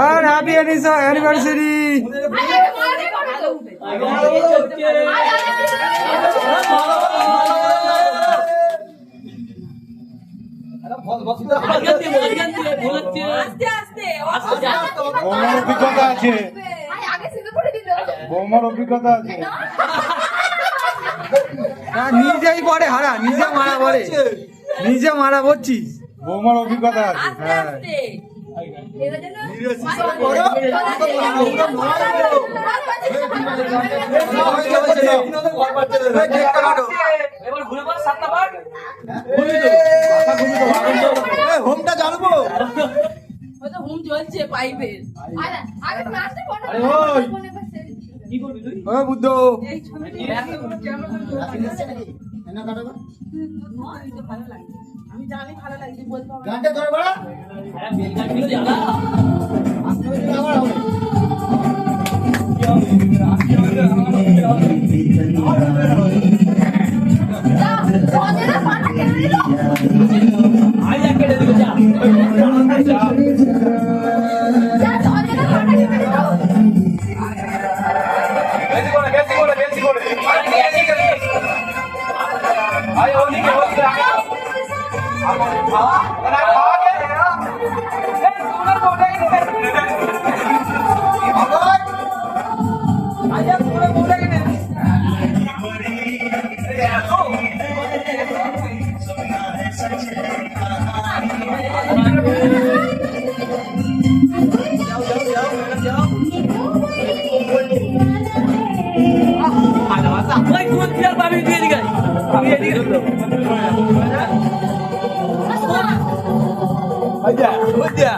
আর happy anniversary. অভিজ্ঞতা আছে, বৌমার অভিজ্ঞতা আছে। নিজেই পড়ে হারা, নিজে মারা পড়ে, নিজে মারা পড়ছিস। বৌমার অভিজ্ঞতা আছে। হ্যাঁ হোমটা জ্বালবো, হোম জ্বলছে পাইপের। বুদ্ধ আমি জানি ভালো লাগছে বলতে হবে। গানটা ধরে বড়া আচ্ছা